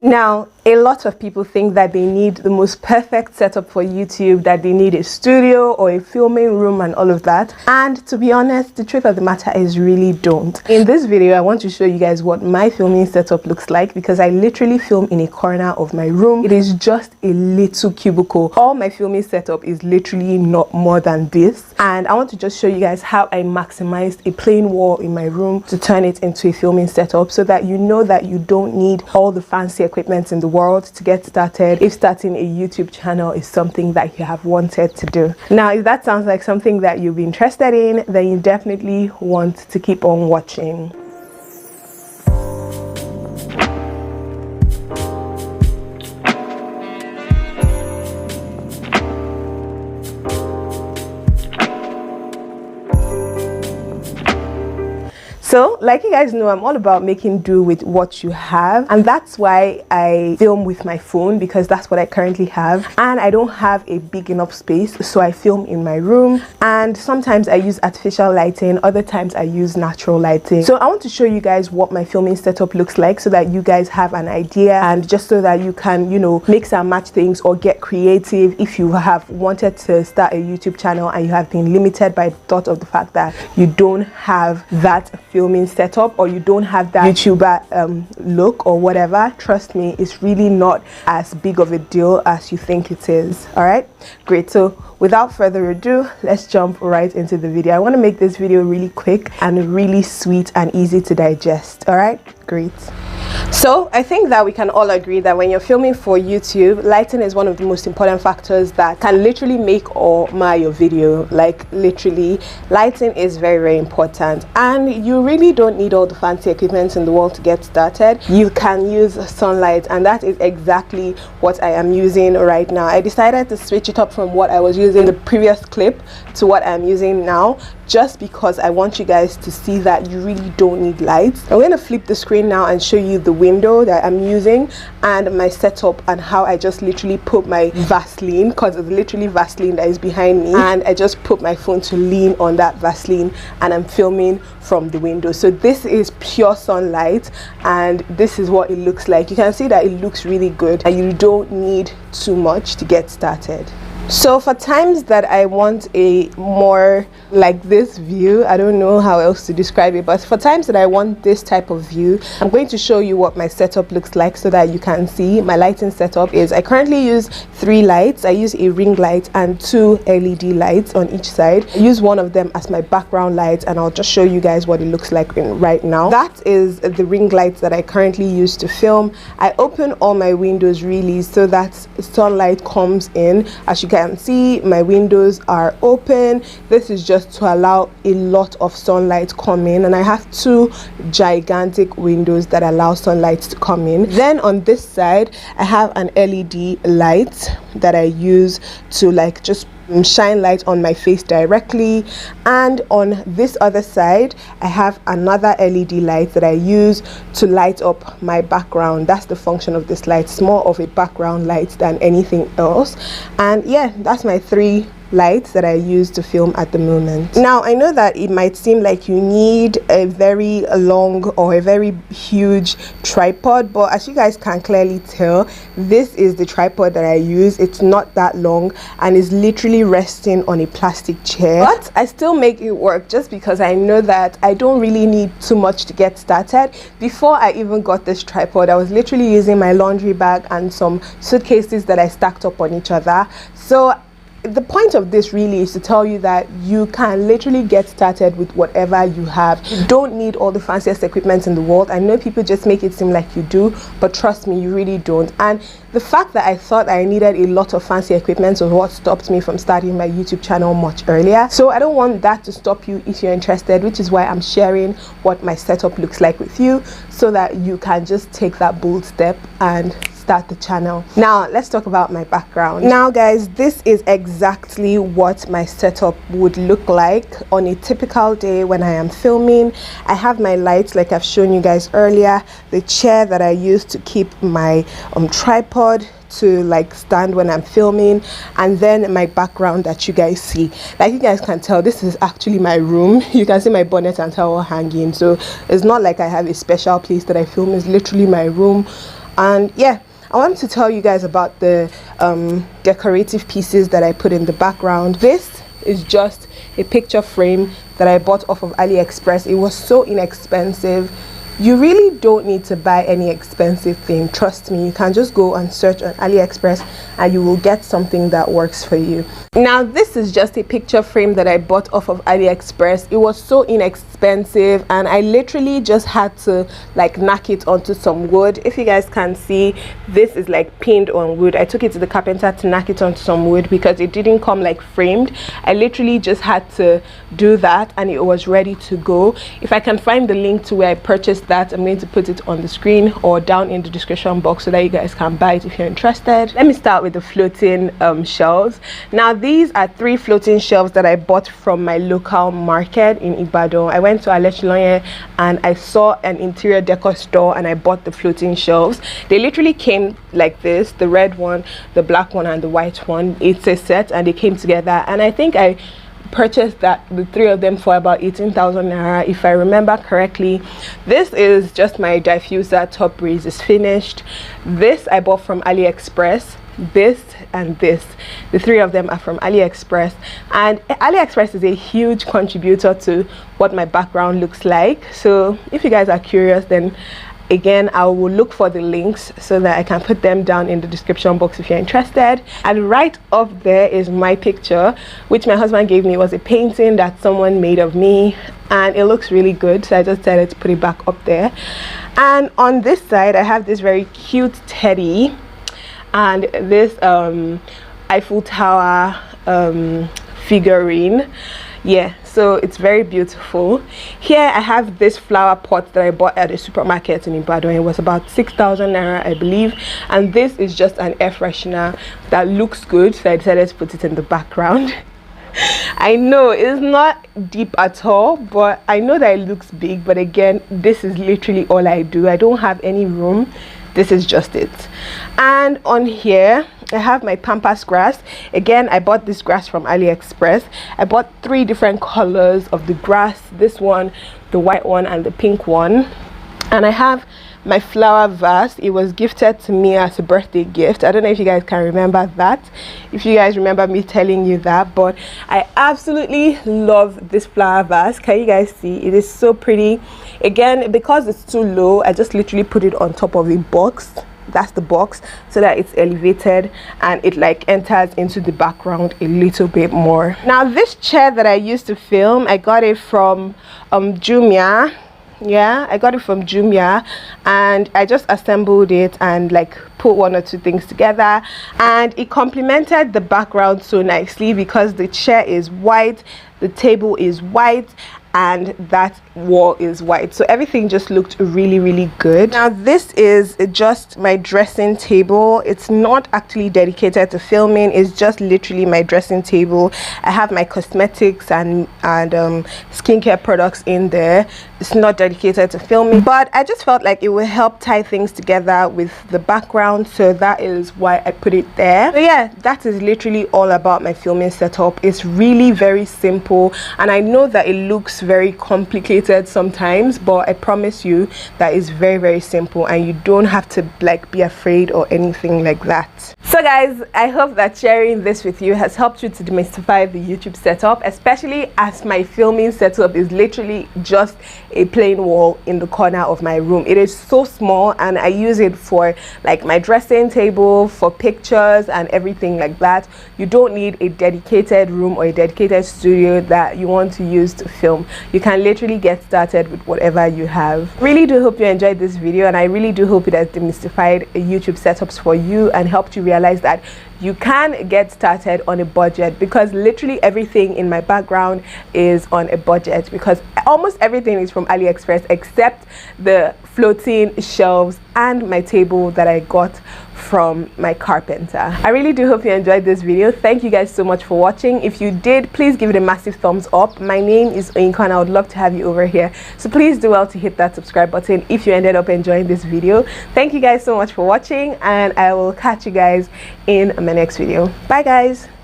Now, a lot of people think that they need the most perfect setup for YouTube, that they need a studio or a filming room and all of that. And to be honest, the truth of the matter is really don't. In this video, I want to show you guys what my filming setup looks like, because I literally film in a corner of my room. It is just a little cubicle. All my filming setup is literally not more than this. And I want to just show you guys how I maximized a plain wall in my room to turn it into a filming setup, so that you know that you don't need all the fancy equipment in the world to get started if starting a YouTube channel is something that you have wanted to do. Now, if that sounds like something that you'll be interested in, then you definitely want to keep on watching. So, like you guys know, I'm all about making do with what you have, and that's why I film with my phone, because that's what I currently have, and I don't have a big enough space, so I film in my room. And sometimes I use artificial lighting, other times I use natural lighting. So I want to show you guys what my filming setup looks like, so that you guys have an idea, and just so that you can, you know, mix and match things or get creative if you have wanted to start a YouTube channel and you have been limited by the thought of the fact that you don't have that filming setup, or you don't have that YouTuber look or whatever. Trust me, it's really not as big of a deal as you think it is. All right, great. So without further ado, let's jump right into the video. I want to make this video really quick and really sweet and easy to digest. All right, great. So I think that we can all agree that when you're filming for YouTube, lighting is one of the most important factors that can literally make or mar your video. Like, literally, lighting is very, very important, and you really don't need all the fancy equipment in the world to get started. You can use sunlight, and that is exactly what I am using right now. I decided to switch it up from what I was using in the previous clip to what I'm using now, just because I want you guys to see that you really don't need lights. I'm going to flip the screen now and show you the window that I'm using and my setup, and how I just literally put my Vaseline, because it's literally Vaseline that is behind me, and I just put my phone to lean on that Vaseline, and I'm filming from the window. So this is pure sunlight, and this is what it looks like. You can see that it looks really good, and you don't need too much to get started. So for times that I want a more like this view, I don't know how else to describe it, but for times that I want this type of view, I'm going to show you what my setup looks like, so that you can see. My lighting setup is, I currently use 3 lights. I use a ring light and 2 LED lights on each side. I use one of them as my background light, and I'll just show you guys what it looks like right now. That is the ring lights that I currently use to film. I open all my windows really so that sunlight comes in. As you can see, my windows are open. This is just to allow a lot of sunlight come in, and I have 2 gigantic windows that allow sunlight to come in. Then on this side, I have an LED light that I use to like just shine light on my face directly, and on this other side I have another LED light that I use to light up my background. That's the function of this light. It's more of a background light than anything else. And yeah, that's my 3 lights that I use to film at the moment. Now, I know that it might seem like you need a very long or a very huge tripod, but as you guys can clearly tell, this is the tripod that I use. It's not that long and is literally resting on a plastic chair, but I still make it work, just because I know that I don't really need too much to get started. Before I even got this tripod, I was literally using my laundry bag and some suitcases that I stacked up on each other. So the point of this really is to tell you that you can literally get started with whatever you have. You don't need all the fanciest equipment in the world. I know people just make it seem like you do, but trust me, you really don't. And the fact that I thought I needed a lot of fancy equipment was what stopped me from starting my YouTube channel much earlier. So I don't want that to stop you if you're interested, which is why I'm sharing what my setup looks like with you, so that you can just take that bold step and start the channel. Now let's talk about my background. Now guys, this is exactly what my setup would look like on a typical day when I am filming. I have my lights like I've shown you guys earlier, the chair that I use to keep my tripod to like stand when I'm filming, and then my background that you guys see. Like you guys can tell, this is actually my room. You can see my bonnet and towel hanging, so it's not like I have a special place that I film. It's literally my room. And yeah, I wanted to tell you guys about the decorative pieces that I put in the background. This is just a picture frame that I bought off of AliExpress. It was so inexpensive. You really don't need to buy any expensive thing. Trust me, you can just go and search on AliExpress and you will get something that works for you. Now, this is just a picture frame that I bought off of AliExpress. It was so inexpensive and I literally just had to like knack it onto some wood. If you guys can see, this is like pinned on wood. I took it to the carpenter to knack it onto some wood because it didn't come like framed. I literally just had to do that and it was ready to go. If I can find the link to where I purchased that, I'm going to put it on the screen or down in the description box so that you guys can buy it if you're interested. Let me start with the floating shelves. Now, these are 3 floating shelves that I bought from my local market in Ibadan. I went to Alechilonye and I saw an interior decor store and I bought the floating shelves. They literally came like this, the red one, the black one, and the white one. It's a set and they came together, and I think I purchased the 3 of them for about 18,000 naira, if I remember correctly. This is just my diffuser top breeze. Is finished. This I bought from AliExpress. This and this, the 3 of them are from AliExpress, and AliExpress is a huge contributor to what my background looks like. So if you guys are curious, then again, I will look for the links so that I can put them down in the description box if you're interested. And right up there is my picture, which my husband gave me. It was a painting that someone made of me and it looks really good, so I just decided to put it back up there. And on this side I have this very cute teddy and this Eiffel Tower figurine. Yeah, so it's very beautiful. Here I have this flower pot that I bought at a supermarket in Ibadan. It was about 6,000 naira, I believe, and this is just an air freshener that looks good, so I decided to put it in the background. I know it's not deep at all, but I know that it looks big, but again, this is literally all I do. I don't have any room. This is just it. And on here I have my pampas grass. Again, I bought this grass from AliExpress. I bought 3 different colors of the grass, this one, the white one, and the pink one. And I have my flower vase. It was gifted to me as a birthday gift. I don't know if you guys can remember that, if you guys remember me telling you that, but I absolutely love this flower vase. Can you guys see? It is so pretty. Again, because it's too low, I just literally put it on top of a box. That's the box, so that it's elevated and it like enters into the background a little bit more. Now, this chair that I used to film, I got it from Jumia. Yeah, I got it from Jumia and I just assembled it and like put 1 or 2 things together, and it complemented the background so nicely because the chair is white, the table is white, and that wall is white, so everything just looked really, really good. Now, this is just my dressing table. It's not actually dedicated to filming, it's just literally my dressing table. I have my cosmetics and skincare products in there. It's not dedicated to filming, but I just felt like it would help tie things together with the background, so that is why I put it there. So yeah, that is literally all about my filming setup. It's really very simple, and I know that it looks very complicated sometimes, but I promise you that is very, very simple and you don't have to like be afraid or anything like that. So guys, I hope that sharing this with you has helped you to demystify the YouTube setup, especially as my filming setup is literally just a plain wall in the corner of my room. It is so small and I use it for like my dressing table, for pictures and everything like that. You don't need a dedicated room or a dedicated studio that you want to use to film. You can literally get started with whatever you have. Really do hope you enjoyed this video, and I really do hope it has demystified YouTube setups for you and helped you realize that you can get started on a budget, because literally everything in my background is on a budget, because almost everything is from AliExpress except the floating shelves and my table that I got from my carpenter. I really do hope you enjoyed this video. Thank you guys so much for watching. If you did, please give it a massive thumbs up. My name is Oyinka and I would love to have you over here, so please do well to hit that subscribe button if you ended up enjoying this video. Thank you guys so much for watching, and I will catch you guys in my next video. Bye guys.